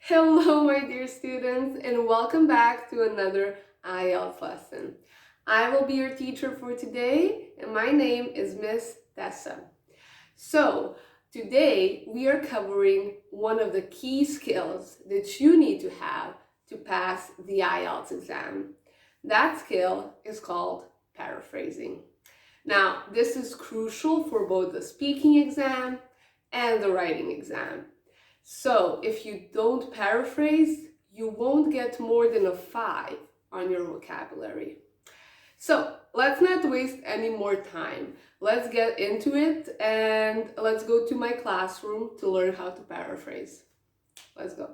Hello, my dear students, and welcome back to another IELTS lesson. I will be your teacher for today, and my name is Miss Tessa. So, today we are covering one of the key skills that you need to have to pass the IELTS exam. That skill is called paraphrasing. Now, this is crucial for both the speaking exam and the writing exam. So if you don't paraphrase, you won't get more than a 5 on your vocabulary. So let's not waste any more time. Let's get into it and let's go to my classroom to learn how to paraphrase. Let's go.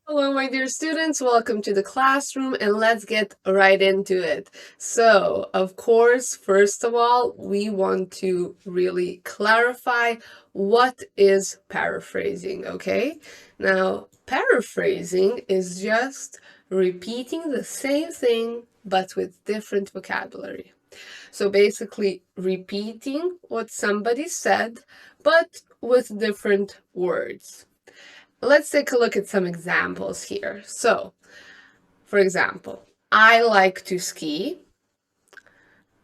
Hello, my dear students. Welcome to the classroom and let's get right into it. So, of course, first of all, we want to really clarify what is paraphrasing, okay? Now, paraphrasing is just repeating the same thing but with different vocabulary. So basically repeating what somebody said but with different words. Let's take a look at some examples here. So, for example, I like to ski.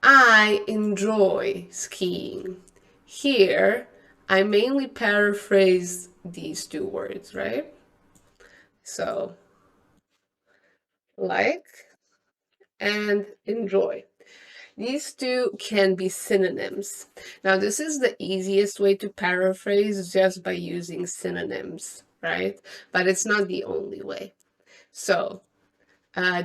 I enjoy skiing. Here, I mainly paraphrase these two words, right? So, like and enjoy. These two can be synonyms. Now, this is the easiest way to paraphrase just by using synonyms, right? But it's not the only way. So,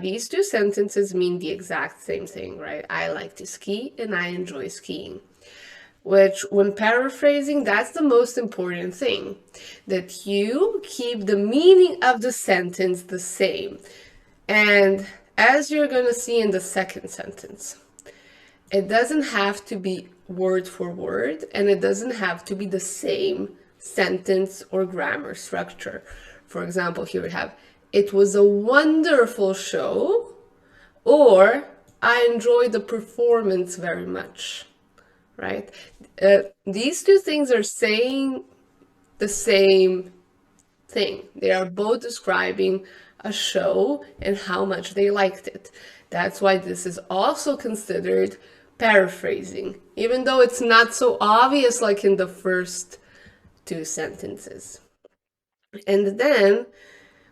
these two sentences mean the exact same thing, right? I like to ski and I enjoy skiing. Which, when paraphrasing, that's the most important thing, that you keep the meaning of the sentence the same. And as you're going to see in the second sentence, it doesn't have to be word for word, and it doesn't have to be the same sentence or grammar structure. For example, here we have, it was a wonderful show, or I enjoyed the performance very much, right? These two things are saying the same thing. They are both describing a show and how much they liked it. That's why this is also considered paraphrasing, even though it's not so obvious like in the first two sentences. And then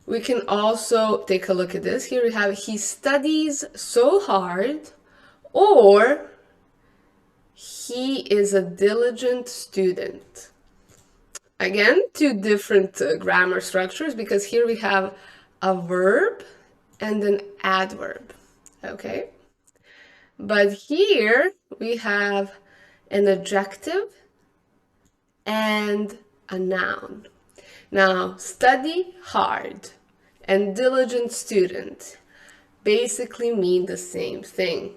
we can also take a look at this. Here we have, he studies so hard, or he is a diligent student. Again, two different grammar structures, because here we have a verb and an adverb, okay? But here we have an adjective and a noun. Now, study hard and diligent student basically mean the same thing.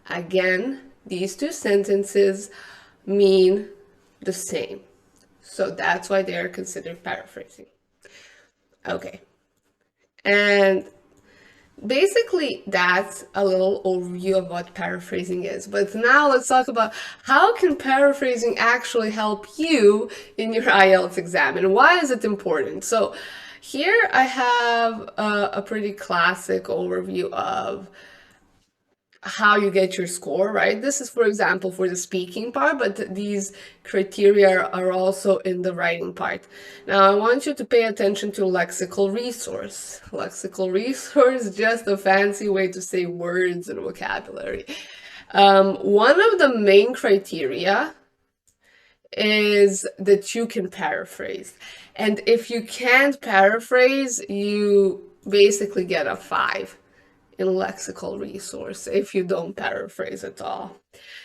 Again, these two sentences mean the same. So that's why they are considered paraphrasing. Okay. And basically that's a little overview of what paraphrasing is. But now let's talk about how can paraphrasing actually help you in your IELTS exam and why is it important? So here I have a pretty classic overview of how you get your score, right? This is, for example, for the speaking part, but these criteria are also in the writing part. Now, I want you to pay attention to lexical resource. Lexical resource, just a fancy way to say words and vocabulary. One of the main criteria is that you can paraphrase. And if you can't paraphrase, you basically get a 5 in lexical resource if you don't paraphrase at all.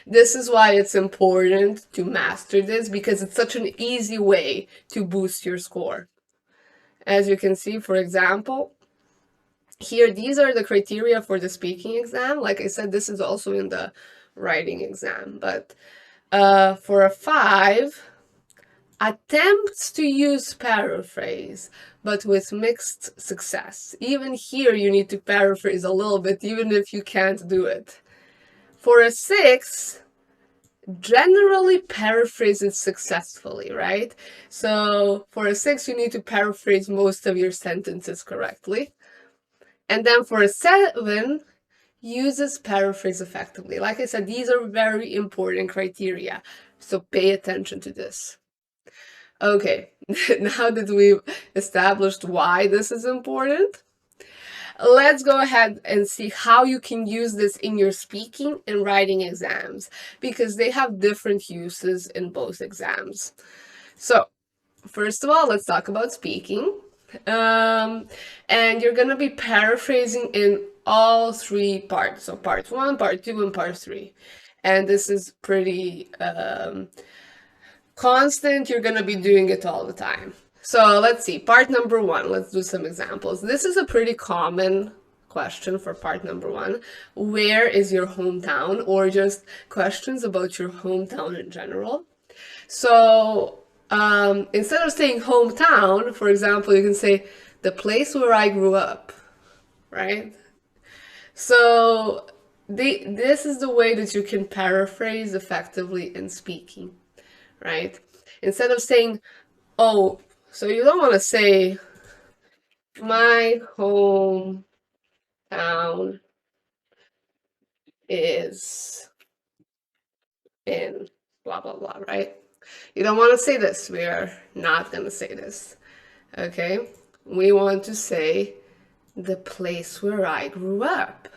This is why it's important to master this, because it's such an easy way to boost your score. As you can see, for example, here, these are the criteria for the speaking exam. Like I said, this is also in the writing exam, but for a 5, attempts to use paraphrase, but with mixed success. Even here, you need to paraphrase a little bit, even if you can't do it. For a 6, generally paraphrase it successfully, right? So for a 6, you need to paraphrase most of your sentences correctly. And then for a 7, uses paraphrase effectively. Like I said, these are very important criteria. So pay attention to this. Okay, now that we've established why this is important, let's go ahead and see how you can use this in your speaking and writing exams, because they have different uses in both exams. So, first of all, let's talk about speaking. And you're gonna be paraphrasing in all 3 parts. So part 1, part 2, and part 3. And this is pretty constant. You're gonna be doing it all the time. So let's see, part number 1, let's do some examples. This is a pretty common question for part number 1. Where is your hometown? Or just questions about your hometown in general. So instead of saying hometown, for example, you can say the place where I grew up, right? So this is the way that you can paraphrase effectively in speaking, right? Instead of saying, oh, so you don't want to say, my hometown is in blah, blah, blah, right? You don't want to say this. We are not going to say this. Okay? We want to say the place where I grew up,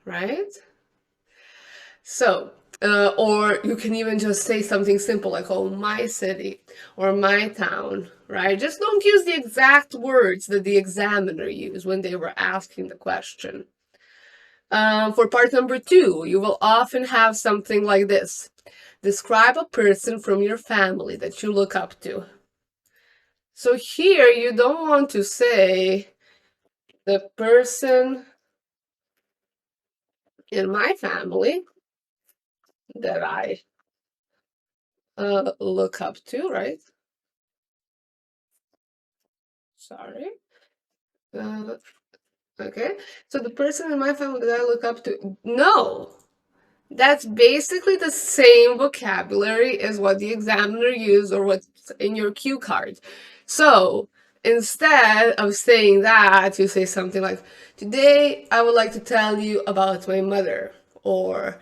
right? So, or you can even just say something simple like, oh, my city or my town, right? Just don't use the exact words that the examiner used when they were asking the question. For part number 2, you will often have something like this. Describe a person from your family that you look up to. So here you don't want to say the person in my family that I look up to, right? Sorry. Uh, okay. So the person in my family that I look up to. No, that's basically the same vocabulary as what the examiner used or what's in your cue card. So instead of saying that, you say something like, today I would like to tell you about my mother, or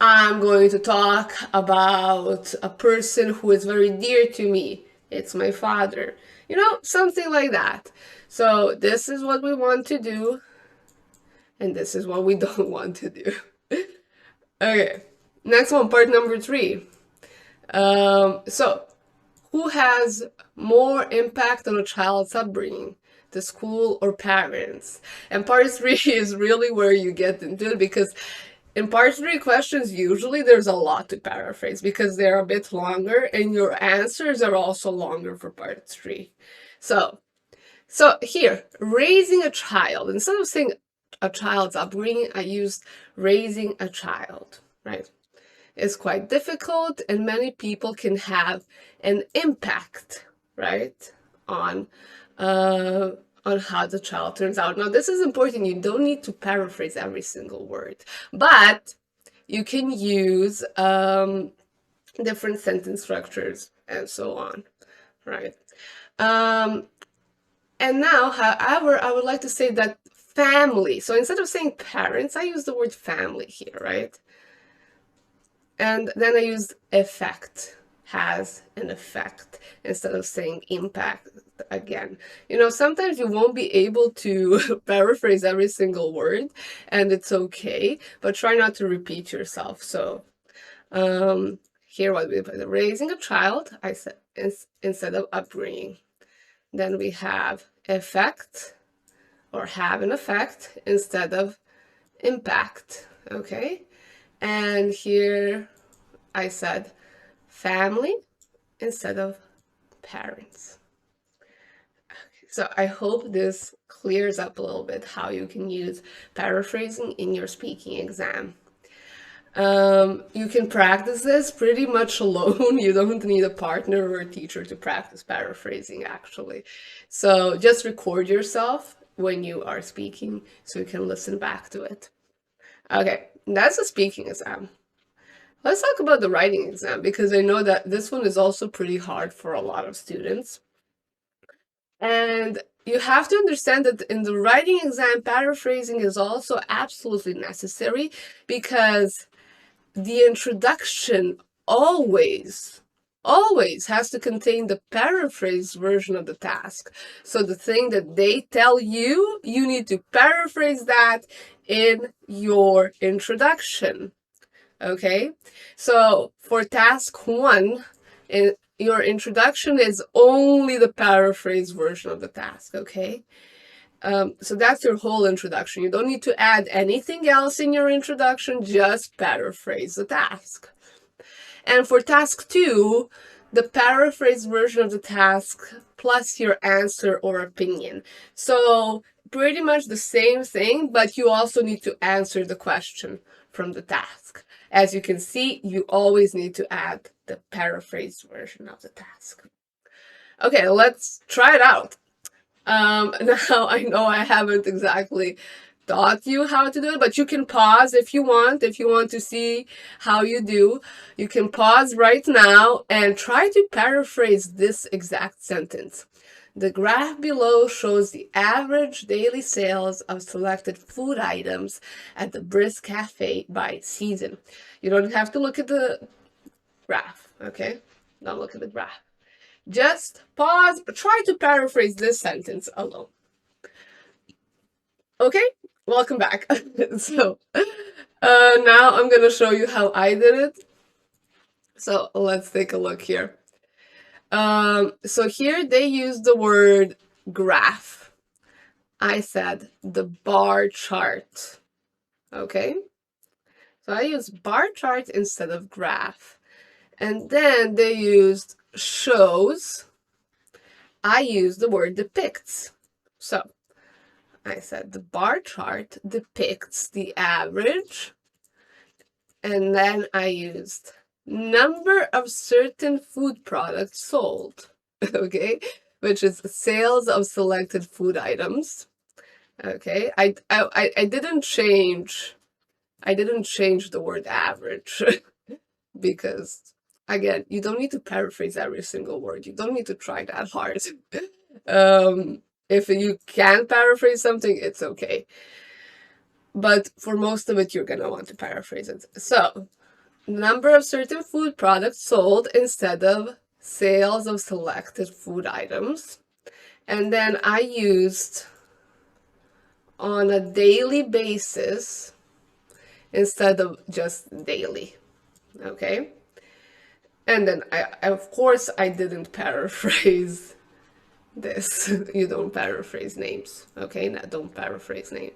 I'm going to talk about a person who is very dear to me. It's my father. You know, something like that. So this is what we want to do, and this is what we don't want to do. Okay, next one, part number 3. So, who has more impact on a child's upbringing, the school or parents? And part 3 is really where you get into it, because in part 3 questions, usually there's a lot to paraphrase because they're a bit longer, and your answers are also longer for part 3. So here, raising a child. Instead of saying a child's upbringing, I used raising a child, right? It's quite difficult, and many people can have an impact, right, on uh, on how the child turns out. Now, this is important. You don't need to paraphrase every single word, but you can use different sentence structures and so on, right? Um, and now, however, I would like to say that family. So instead of saying parents, I use the word family here, right? And then I used effect, has an effect, instead of saying impact again. You know, sometimes you won't be able to paraphrase every single word, and it's okay, but try not to repeat yourself. So, here what we put, raising a child, I said, instead of upbringing. Then we have effect, or have an effect, instead of impact, okay? And here I said family instead of parents. So I hope this clears up a little bit how you can use paraphrasing in your speaking exam. You can practice this pretty much alone. You don't need a partner or a teacher to practice paraphrasing, actually. So just record yourself when you are speaking so you can listen back to it. Okay, that's a speaking exam. Let's talk about the writing exam, because I know that this one is also pretty hard for a lot of students. And you have to understand that in the writing exam, paraphrasing is also absolutely necessary, because the introduction always, always has to contain the paraphrased version of the task. So the thing that they tell you, you need to paraphrase that in your introduction. Okay? So for task 1, your introduction is only the paraphrased version of the task. Okay? So that's your whole introduction. You don't need to add anything else in your introduction, just paraphrase the task. And for task 2, the paraphrased version of the task plus your answer or opinion. So pretty much the same thing, but you also need to answer the question from the task. As you can see, you always need to add the paraphrased version of the task. Okay, let's try it out. Now I know I haven't exactly taught you how to do it, but you can pause if you want. If you want to see how you do, you can pause right now and try to paraphrase this exact sentence. The graph below shows the average daily sales of selected food items at the Brisk Cafe by season. You don't have to look at the graph, okay? Don't look at the graph. Just pause, try to paraphrase this sentence alone. Okay, welcome back. So, now I'm gonna show you how I did it. So let's take a look here. So here they use the word graph. I said the bar chart. Okay, so I used bar chart instead of graph. And then they used shows. I used the word depicts. So I said the bar chart depicts the average, and then I used number of certain food products sold, okay, which is sales of selected food items. Okay, I didn't change the word average because again, you don't need to paraphrase every single word. You don't need to try that hard. If you can paraphrase something, it's okay. But for most of it, you're gonna want to paraphrase it. So, number of certain food products sold instead of sales of selected food items. And then I used on a daily basis instead of just daily. Okay? And then I of course I didn't paraphrase this. You don't paraphrase names. Okay? No, don't paraphrase names.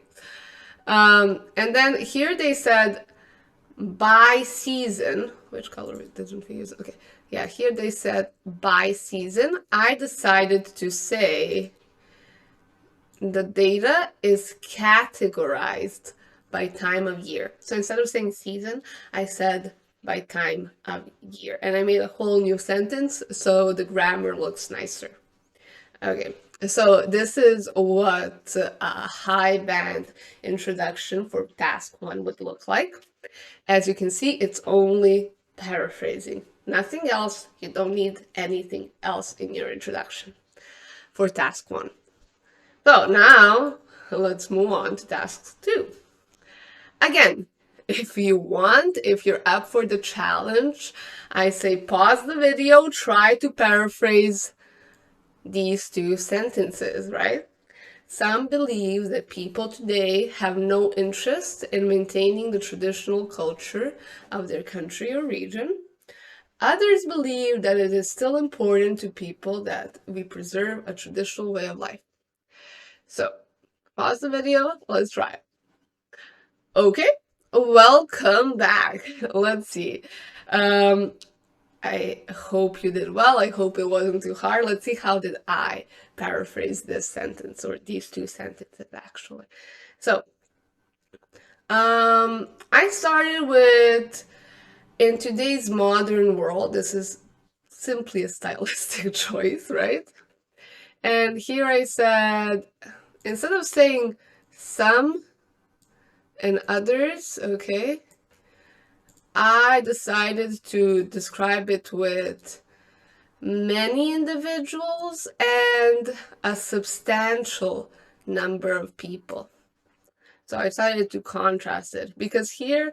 And then here they said by season. Which color didn't we use? Okay, yeah, here they said by season. I decided to say the data is categorized by time of year. So instead of saying season, I said by time of year. And I made a whole new sentence so the grammar looks nicer. Okay, so this is what a high band introduction for task 1 would look like. As you can see, it's only paraphrasing. Nothing else. You don't need anything else in your introduction for task 1. So now let's move on to task 2. Again, if you want, if you're up for the challenge, I say pause the video, try to paraphrase these 2 sentences, right? Some believe that people today have no interest in maintaining the traditional culture of their country or region. Others believe that it is still important to people that we preserve a traditional way of life. So, pause the video, let's try it. Okay, welcome back. Let's see. I hope you did well. I hope it wasn't too hard. Let's see how did I paraphrase this sentence, or these 2 sentences actually. So, I started with, in today's modern world, this is simply a stylistic choice, right? And here I said, instead of saying some and others, okay, I decided to describe it with many individuals and a substantial number of people. So I decided to contrast it because here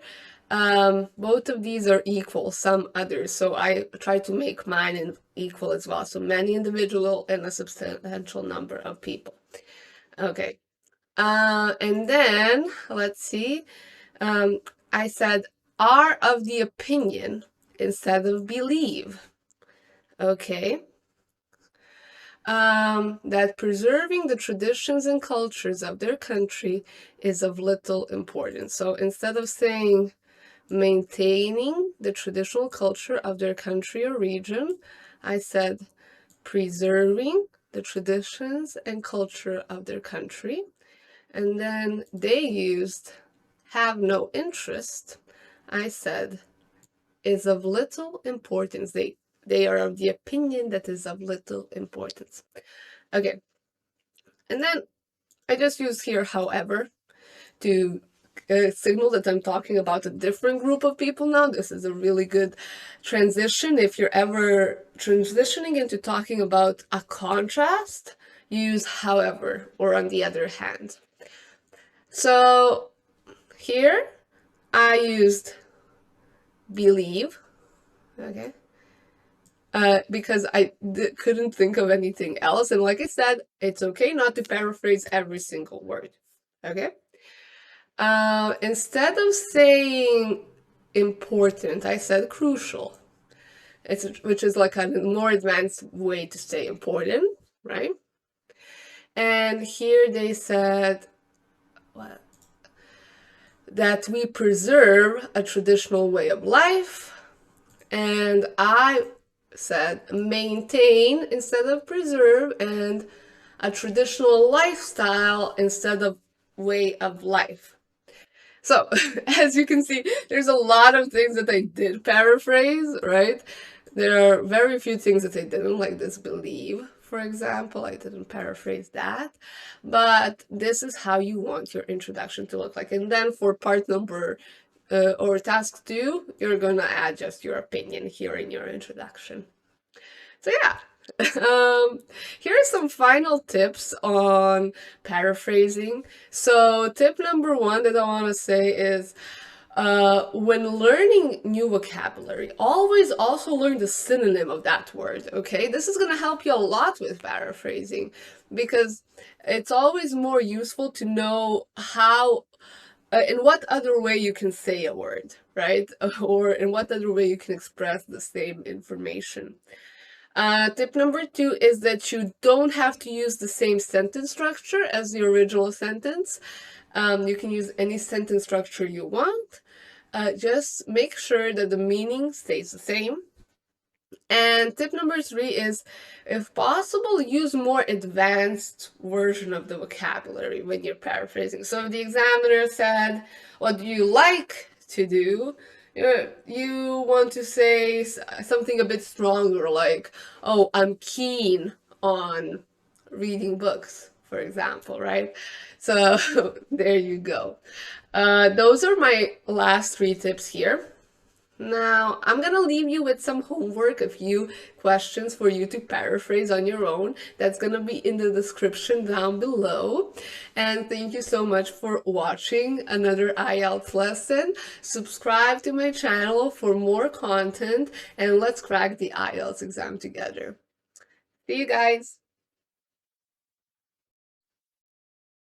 both of these are equal, some others. So I tried to make mine equal as well. So many individual and a substantial number of people. Okay. And then let's see. I said are of the opinion instead of believe. Okay. That preserving the traditions and cultures of their country is of little importance. So instead of saying maintaining the traditional culture of their country or region, I said preserving the traditions and culture of their country. And then they used have no interest. I said is of little importance. They are of the opinion that is of little importance. Okay. And then I just use here, however, to signal that I'm talking about a different group of people now. This is a really good transition. If you're ever transitioning into talking about a contrast, use however or on the other hand. So here I used believe, okay, because I couldn't think of anything else. And like I said, it's okay not to paraphrase every single word, okay? Instead of saying important, I said crucial. Which is like a more advanced way to say important, right? And here they said what? That we preserve a traditional way of life, and I said maintain instead of preserve, and a traditional lifestyle instead of way of life. So, as you can see, there's a lot of things that I did paraphrase, right? There are very few things that I didn't, like this believe, for example. I didn't paraphrase that. But this is how you want your introduction to look like. And then for part number or task 2, you're gonna add just your opinion here in your introduction. So yeah. Here are some final tips on paraphrasing. So tip number 1 that I want to say is when learning new vocabulary, always also learn the synonym of that word, okay? This is going to help you a lot with paraphrasing because it's always more useful to know how in what other way you can say a word, right? Or in what other way you can express the same information. Tip number 2 is that you don't have to use the same sentence structure as the original sentence. You can use any sentence structure you want. Just make sure that the meaning stays the same. And tip number 3 is, if possible, use more advanced version of the vocabulary when you're paraphrasing. So if the examiner said, what do you like to do? You want to say something a bit stronger, like, oh, I'm keen on reading books, for example, right? So there you go. Those are my last 3 tips here. Now, I'm gonna leave you with some homework, a few questions for you to paraphrase on your own. That's gonna be in the description down below. And thank you so much for watching another IELTS lesson. Subscribe to my channel for more content, and let's crack the IELTS exam together. See you guys!